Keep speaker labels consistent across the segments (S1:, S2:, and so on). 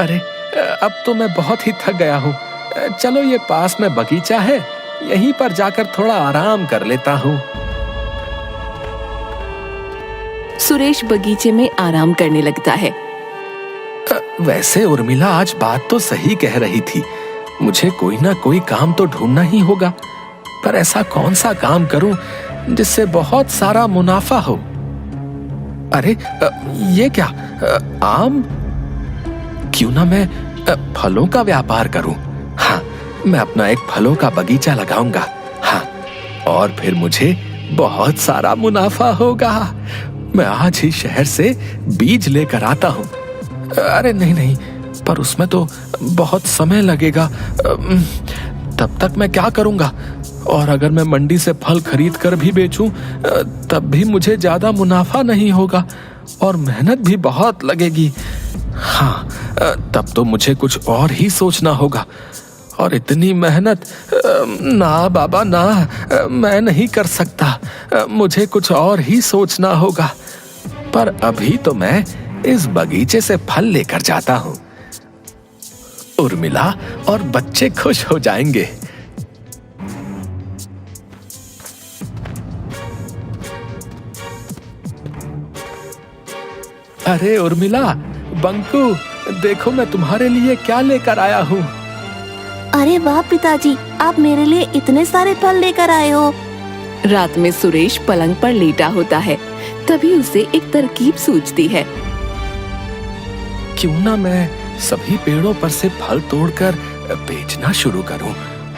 S1: अरे अब तो मैं बहुत ही थक गया हूँ। चलो ये पास में बगीचा है, यहीं पर जाकर थोड़ा आराम कर लेता हूँ।
S2: सुरेश बगीचे में आराम करने लगता है।
S1: वैसे उर्मिला आज बात तो सही कह रही थी, मुझे कोई ना कोई काम तो ढूंढना ही होगा। पर ऐसा कौन सा काम करूं जिससे बहुत सारा मुनाफा हो? अरे ये क्या, आम? क्यों ना मैं फलों का व्यापार करूं। हाँ, मैं अपना एक फलों का बगीचा लगाऊंगा। हाँ, और फिर मुझे बहुत सारा मुनाफा होगा। मैं आज ही शहर से बीज लेकर आता हूँ। अरे नहीं, पर उसमें तो बहुत समय लगेगा। तब तक मैं क्या करूंगा? और अगर मैं मंडी से फल खरीद कर भी बेचूं, तब भी मुझे ज्यादा मुनाफा नहीं होगा और मेहनत भी बहुत लगेगी। हाँ, तब तो मुझे कुछ और ही सोचना होगा। और इतनी मेहनत, ना बाबा ना, मैं नहीं कर सकता। मुझे कुछ और ही सोचना होगा। पर अभी तो मैं इस बगीचे से फल लेकर जाता हूं। उर्मिला और बच्चे खुश हो जाएंगे। अरे उर्मिला, बंकू, देखो मैं तुम्हारे लिए क्या लेकर आया हूँ।
S3: अरे वाह पिताजी, आप मेरे लिए इतने सारे फल लेकर आए हो।
S2: रात में सुरेश पलंग पर लेटा होता है, तभी उसे एक तरकीब सूझती है।
S1: क्यों ना मैं सभी पेड़ों पर से फल तोड़कर बेचना शुरू करूं।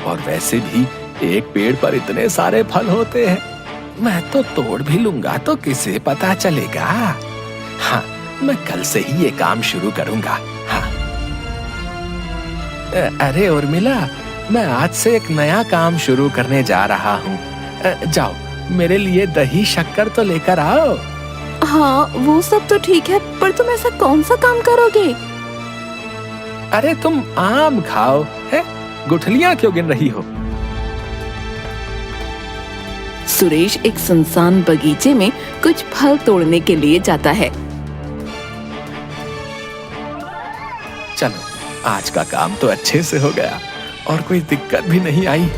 S1: और वैसे भी एक पेड़ पर इतने सारे फल होते हैं, मैं तो तोड़ भी लूंगा तो किसे पता चलेगा। हाँ, मैं कल से ही ये काम शुरू करूंगा। हाँ। अरे उर्मिला, मैं आज से एक नया काम शुरू करने जा रहा हूँ। जाओ, मेरे लिए दही शक्कर तो लेकर आओ।
S3: हाँ, वो सब तो ठीक है, पर तुम ऐसा कौन सा काम करोगे?
S1: अरे तुम आम खाओ, है? गुठलियां क्यों गिन रही हो?
S2: सुरेश एक सुनसान बगीचे में कुछ फल तोड़ने के लिए जाता है।
S1: चलो, आज का काम तो अच्छे से हो गया और कोई दिक्कत भी नहीं आई।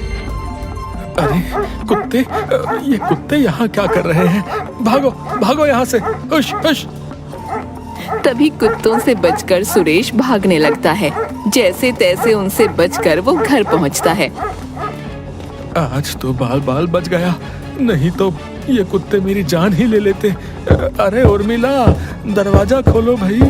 S1: अरे कुत्ते, ये कुत्ते यहाँ क्या कर रहे हैं? भागो भागो यहाँ से। हुश हुश।
S2: तभी कुत्तों से बचकर सुरेश भागने लगता है। जैसे तैसे उनसे बचकर वो घर पहुँचता है।
S1: आज तो बाल बाल बच गया, नहीं तो ये कुत्ते मेरी जान ही ले लेते। अरे उर्मिला, दरवाजा खोलो भाई।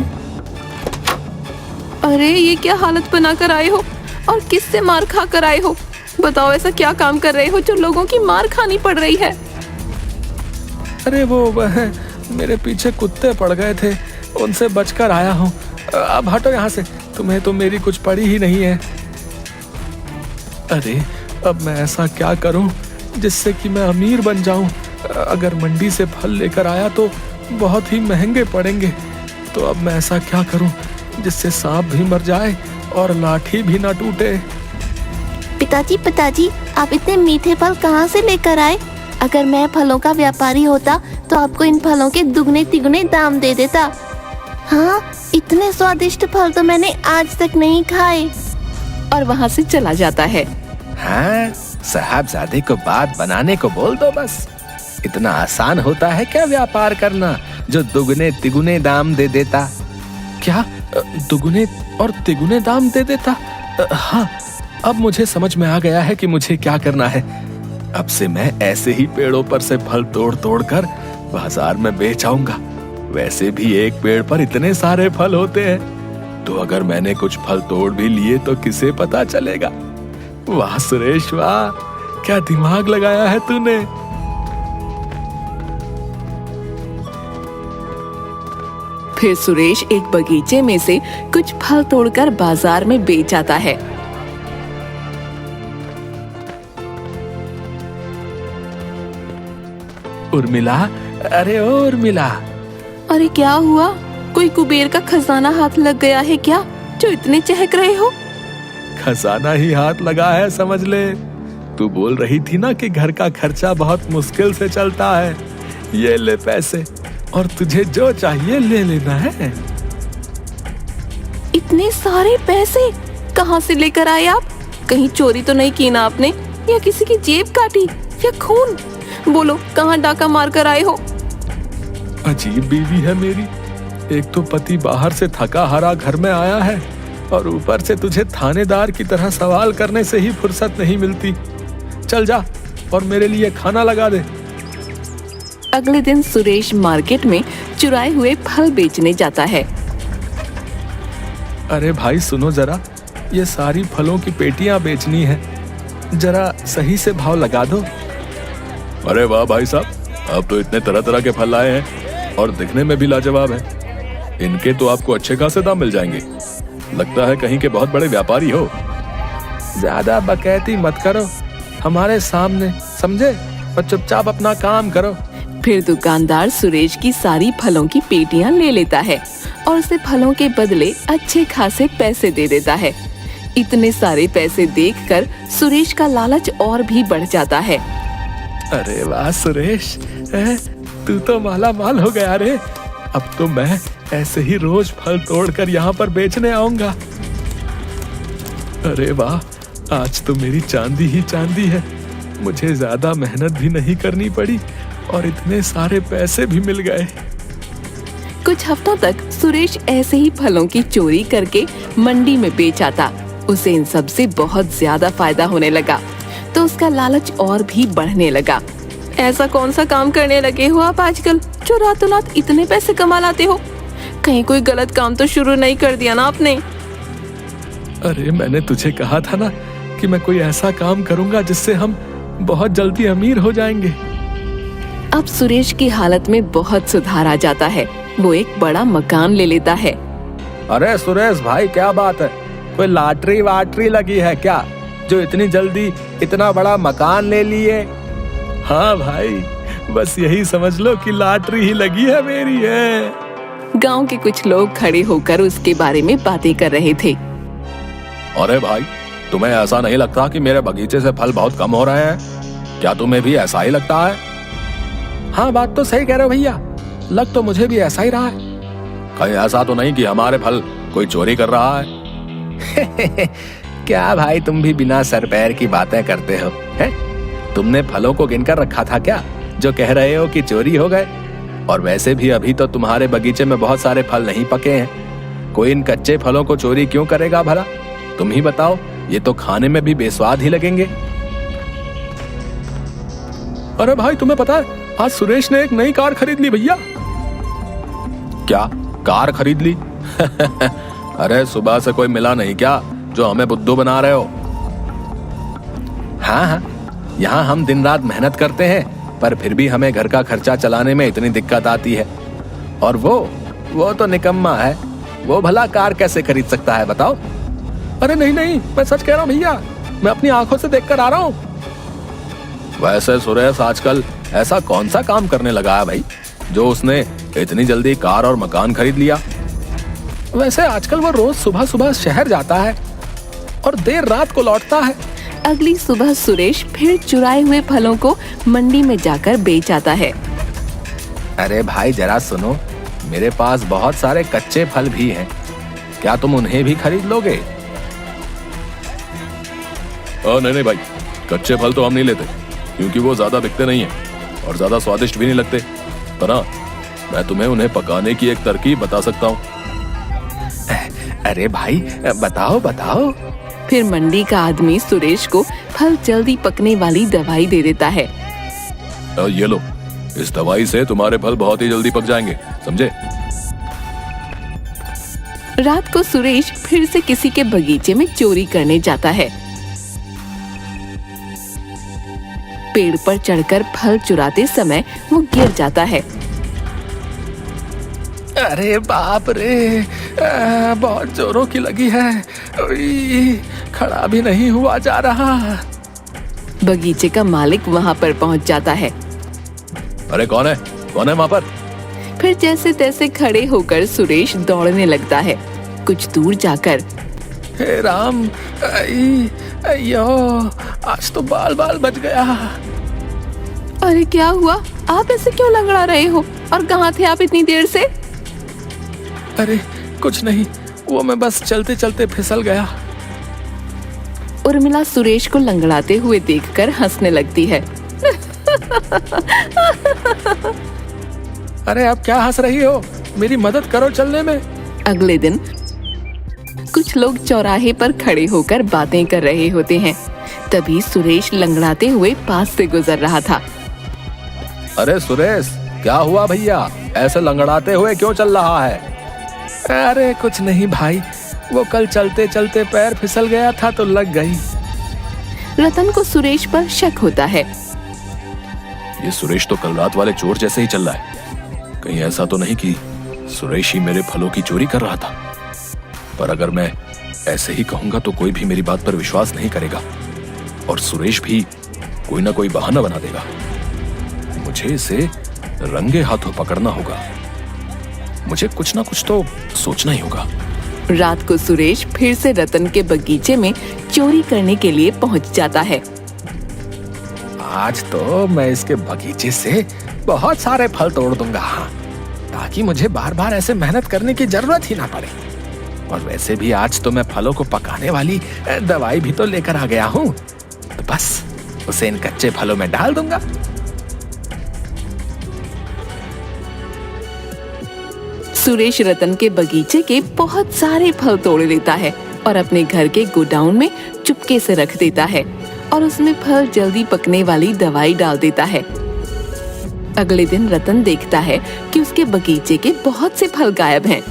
S2: अरे ये क्या हालत बना कर आए हो और किससे मार खा कर आए हो? बताओ, ऐसा क्या काम कर रहे हो जो लोगों की मार खानी पड़ रही है?
S1: अरे वो मेरे पीछे कुत्ते पड़ गए थे, उनसे बचकर आया हूँ। अब हटो यहाँ से, तुम्हें तो मेरी कुछ पड़ी ही नहीं है। अरे अब मैं ऐसा क्या करूँ जिससे कि मैं अमीर बन जाऊँ? अगर मंडी से फल लेकर आया तो बहुत ही महंगे पड़ेंगे। तो अब मैं ऐसा क्या करूँ जिससे सांप भी मर जाए और लाठी भी ना टूटे?
S3: पिताजी, आप इतने मीठे फल कहाँ से लेकर आए? अगर मैं फलों का व्यापारी होता तो आपको इन फलों के दुगने तिगुने दाम दे देता। हाँ, इतने स्वादिष्ट फल तो मैंने आज तक नहीं खाए।
S2: और वहाँ से चला जाता है।
S1: हाँ, साहबजादे को बात बनाने को बोल दो बस। इतना आसान होता है क्या व्यापार करना जो दुगने तिगुने दाम दे देता? क्या दुगने और तिगुने दाम दे देता? हाँ, अब मुझे समझ में आ गया है कि मुझे क्या करना है। अब से मैं ऐसे ही पेड़ों पर से फल तोड़ तोड़ कर बाजार में बेच आऊंगा। वैसे भी एक पेड़ पर इतने सारे फल होते हैं, तो अगर मैंने कुछ फल तोड़ भी लिए तो किसे पता चलेगा। वाह सुरेश वाह, क्या दिमाग लगाया है तूने।
S2: फिर सुरेश एक बगीचे में से कुछ फल तोड़कर बाजार में बेच आता है।
S1: उर्मिला, अरे ओ उर्मिला।
S2: अरे क्या हुआ? कोई कुबेर का खजाना हाथ लग गया है क्या, जो इतने चहक रहे हो?
S1: खजाना ही हाथ लगा है समझ ले। तू बोल रही थी ना कि घर का खर्चा बहुत मुश्किल से चलता है। ये ले पैसे और तुझे जो चाहिए ले लेना है।
S2: इतने सारे पैसे कहाँ से लेकर आए आप? कहीं चोरी तो नहीं की ना आपने, या किसी की जेब काटी, या खून? बोलो कहाँ डाका मार कर आए हो?
S1: अजीब बीवी है मेरी। एक तो पति बाहर से थका हारा घर में आया है और ऊपर से तुझे थानेदार की तरह सवाल करने से ही फुर्सत नहीं मिलती। चल जा और मेरे लिए खाना लगा दे।
S2: अगले दिन सुरेश मार्केट में चुराए हुए फल बेचने जाता है।
S1: अरे भाई सुनो जरा, ये सारी फलों की पेटियां बेचनी है, जरा सही से भाव लगा दो। अरे वाह भाई साहब, आप तो इतने तरह तरह के फल लाए हैं और दिखने में भी लाजवाब हैं। इनके तो आपको अच्छे खासे दाम मिल जाएंगे। लगता है कहीं के बहुत बड़े व्यापारी हो। ज्यादा बकैती मत करो हमारे सामने, समझे? और चुपचाप अपना काम करो।
S2: फिर दुकानदार सुरेश की सारी फलों की पेटियां ले लेता है और उसे फलों के बदले अच्छे खासे पैसे दे देता है। इतने सारे पैसे देखकर सुरेश का लालच और भी बढ़ जाता है।
S1: अरे वाह सुरेश, तू तो माला माल हो गया रे। अब तो मैं ऐसे ही रोज फल तोड़कर यहाँ पर बेचने आऊंगा। अरे वाह, आज तो मेरी चांदी ही चांदी है। मुझे ज्यादा मेहनत भी नहीं करनी पड़ी और इतने सारे पैसे भी मिल गए।
S2: कुछ हफ्तों तक सुरेश ऐसे ही फलों की चोरी करके मंडी में बेच आता। उसे इन सब से बहुत ज्यादा फायदा होने लगा, तो उसका लालच और भी बढ़ने लगा। ऐसा कौन सा काम करने लगे हो आप आजकल जो रातों रात इतने पैसे कमा लाते हो? कहीं कोई गलत काम तो शुरू नहीं कर दिया ना आपने?
S1: अरे मैंने तुझे कहा था ना कि मैं कोई ऐसा काम करूंगा जिससे हम बहुत जल्दी अमीर हो जाएंगे।
S2: अब सुरेश की हालत में बहुत सुधार आ जाता है। वो एक बड़ा मकान ले लेता है।
S1: अरे सुरेश भाई, क्या बात है? कोई लॉटरी वाटरी लगी है क्या जो इतनी जल्दी इतना बड़ा मकान ले लिए? हाँ भाई, बस यही समझ लो कि लॉटरी ही लगी है मेरी है।
S2: गांव के कुछ लोग खड़े होकर उसके बारे में बातें कर रहे थे।
S1: अरे भाई, तुम्हें ऐसा नहीं लगता कि मेरे बगीचे से फल बहुत कम हो रहे हैं? क्या तुम्हें भी ऐसा ही लगता है? हाँ, बात तो सही कह रहे हो भैया, लग तो मुझे भी ऐसा ही रहा है। कहीं ऐसा तो नहीं कि हमारे फल कोई चोरी कर रहा है? क्या भाई, तुम भी बिना सर पैर की बातें करते हो हैं? तुमने फलों को गिनकर रखा था क्या जो कह रहे हो कि चोरी हो गए? और वैसे भी अभी तो तुम्हारे बगीचे में बहुत सारे फल नहीं पके हैं। कोई इन कच्चे फलों को चोरी क्यों करेगा भला? तुम ही बताओ, ये तो खाने में भी बेस्वाद ही लगेंगे। अरे भाई, तुम्हें पता है आज सुरेश ने एक नई कार खरीद ली भैया। क्या कार खरीद ली? अरे सुबह से कोई मिला नहीं क्या जो हमें बुद्धू बना रहे हो? हाँ हाँ, यहाँ हम दिन रात मेहनत करते हैं पर फिर भी हमें घर का खर्चा चलाने में इतनी दिक्कत आती है। और वो तो निकम्मा है, वो भला कार कैसे खरीद सकता है बताओ? अरे नहीं नहीं, मैं सच कह रहा हूँ भैया, मैं अपनी आंखों से देखकर आ रहा हूँ। वैसे सुरेश आजकल ऐसा कौन सा काम करने लगा है भाई जो उसने इतनी जल्दी कार और मकान खरीद लिया? वैसे आजकल वो रोज सुबह सुबह शहर जाता है और देर रात को लौटता है।
S2: अगली सुबह सुरेश फिर चुराए हुए फलों को मंडी में जाकर बेच आता है।
S1: अरे भाई जरा सुनो, मेरे पास बहुत सारे कच्चे फल भी हैं, क्या तुम उन्हें भी खरीद लोगे? नहीं भाई, कच्चे फल तो हम नहीं लेते क्योंकि वो ज्यादा बिकते नहीं हैं और ज्यादा स्वादिष्ट भी नहीं लगते। पर हाँ, मैं तुम्हें उन्हें पकाने की एक तरकीब बता सकता हूँ। अरे भाई बताओ बताओ।
S2: फिर मंडी का आदमी सुरेश को फल जल्दी पकने वाली दवाई दे देता है।
S1: ये लो, इस दवाई से तुम्हारे फल बहुत ही जल्दी पक जाएंगे, समझे?
S2: रात को सुरेश फिर से किसी के बगीचे में चोरी करने जाता है। पेड़ पर चढ़कर फल चुराते समय वो गिर जाता है।
S1: अरे बाप रे, बहुत जोरों की लगी है, खड़ा भी नहीं हुआ जा रहा।
S2: बगीचे का मालिक वहाँ पर पहुँच जाता है।
S1: अरे कौन है वहाँ पर?
S2: फिर जैसे तैसे खड़े होकर सुरेश दौड़ने लगता है। कुछ दूर जाकर,
S1: हे राम, अयो, आज तो बाल बाल बच गया।
S2: अरे क्या हुआ? आप ऐसे क्यों लंगड़ा रहे हो और कहाँ थे आप इतनी देर से?
S1: अरे कुछ नहीं, वो मैं बस चलते चलते फिसल गया।
S2: उर्मिला सुरेश को लंगड़ाते हुए देखकर हंसने लगती है।
S1: अरे अब क्या हंस रही हो? मेरी मदद करो चलने में।
S2: अगले दिन कुछ लोग चौराहे पर खड़े होकर बातें कर रहे होते हैं। तभी सुरेश लंगड़ाते हुए पास से गुजर रहा था।
S1: अरे सुरेश, क्या हुआ भैया? ऐसे लंगड़ाते हुए क्यों चल रहा है? अरे कुछ नहीं भाई, वो कल चलते चलते पैर फिसल गया था तो लग गई।
S2: रतन को सुरेश पर शक होता है।
S1: ये सुरेश तो कल रात वाले चोर जैसे ही चल रहा है। कहीं ऐसा तो नहीं कि सुरेश ही मेरे फलों की चोरी कर रहा था। पर अगर मैं ऐसे ही कहूंगा तो कोई भी मेरी बात पर विश्वास नहीं करेगा और सुरेश भी कोई ना कोई बहाना बना देगा। मुझे इसे रंगे हाथों पकड़ना होगा। मुझे कुछ ना कुछ तो सोचना ही होगा।
S2: रात को सुरेश फिर से रतन के बगीचे में चोरी करने के लिए पहुंच जाता है।
S1: आज तो मैं इसके बगीचे से बहुत सारे फल तोड़ दूंगा, ताकि मुझे बार बार ऐसे मेहनत करने की जरूरत ही ना पड़े। और वैसे भी आज तो मैं फलों को पकाने वाली दवाई भी तो लेकर आ गया हूँ, तो बस उसे इन कच्चे फलों में डाल दूंगा।
S2: सुरेश रतन के बगीचे के बहुत सारे फल तोड़ लेता है और अपने घर के गोडाउन में चुपके से रख देता है और उसमें फल जल्दी पकने वाली दवाई डाल देता है। अगले दिन रतन देखता है कि उसके बगीचे के बहुत से फल गायब हैं।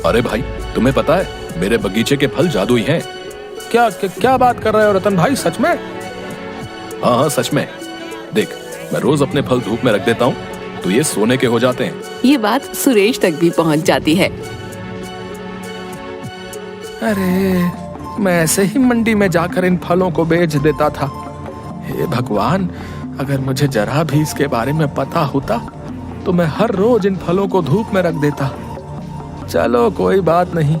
S1: अरे भाई, तुम्हें पता है मेरे बगीचे के फल जादुई हैं। क्या बात कर रहे हो रतन भाई? सच में? हाँ सच में। देख, मैं रोज अपने फल धूप में रख देता हूँ तो ये सोने के हो जाते हैं।
S2: ये बात सुरेश तक भी पहुँच जाती है।
S1: अरे, मैं ऐसे ही मंडी में जाकर इन फलों को बेच देता था। हे भगवान, अगर मुझे जरा भी इसके बारे में पता होता तो मैं हर रोज इन फलों को धूप में रख देता। चलो कोई बात नहीं,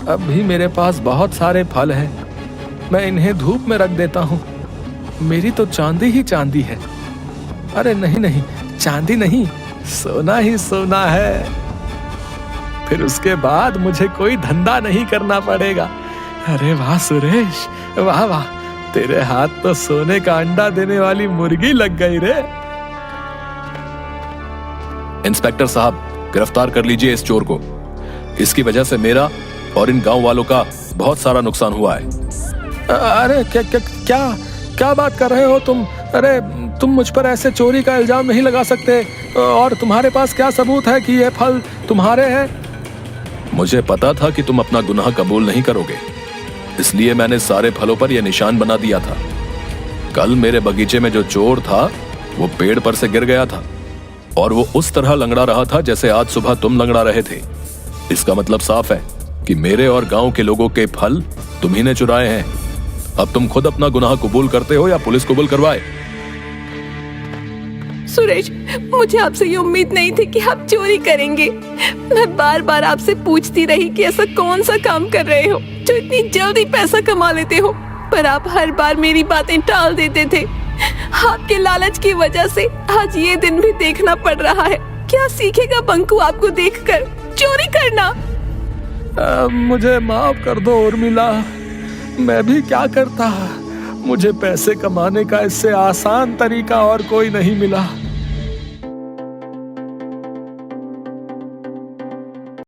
S1: अब भी मेरे पास बहुत सारे फल हैं। मैं इन्हें धूप में रख देता हूँ। मेरी तो चांदी ही चांदी है। अरे नहीं, चांदी नहीं, सोना ही सोना है। फिर उसके बाद मुझे कोई धंधा नहीं करना पड़ेगा। अरे वाह सुरेश, वाह वाह, तेरे हाथ तो सोने का अंडा देने वाली मुर्गी लग गई रे। इंस्पेक्टर साहब, गिरफ्तार कर लीजिए इस चोर को। इसकी वजह से मेरा और इन गांव वालों का बहुत सारा नुकसान हुआ है। अरे क्या बात कर रहे हो तुम? अरे तुम मुझ पर ऐसे चोरी का इल्जाम नहीं लगा सकते। और तुम्हारे पास क्या सबूत है कि ये फल तुम्हारे हैं? मुझे पता था कि तुम अपना गुनाह कबूल नहीं करोगे, इसलिए मैंने सारे फलों पर यह निशान बना दिया था। कल मेरे बगीचे में जो चोर था वो पेड़ पर से गिर गया था और वो उस तरह लंगड़ा रहा था जैसे आज सुबह तुम लंगड़ा रहे थे। इसका मतलब साफ है कि मेरे और गांव के लोगों के फल तुम्ही ने चुराए हैं। अब तुम खुद अपना गुनाह कबूल करते हो या पुलिस कबूल करवाए?
S2: सुरेश, मुझे आपसे ये उम्मीद नहीं थी कि आप चोरी करेंगे। मैं बार बार आपसे पूछती रही कि ऐसा कौन सा काम कर रहे हो जो इतनी जल्दी पैसा कमा लेते हो, पर आप हर बार मेरी बातें टाल देते थे। आपके लालच की वजह से आज ये दिन भी देखना पड़ रहा है। क्या सीखेगा बंकू आपको देखकर चोरी करना?
S1: मुझे माफ कर दो उर्मिला, मैं भी क्या करता। मुझे पैसे कमाने का इससे आसान तरीका और कोई नहीं मिला।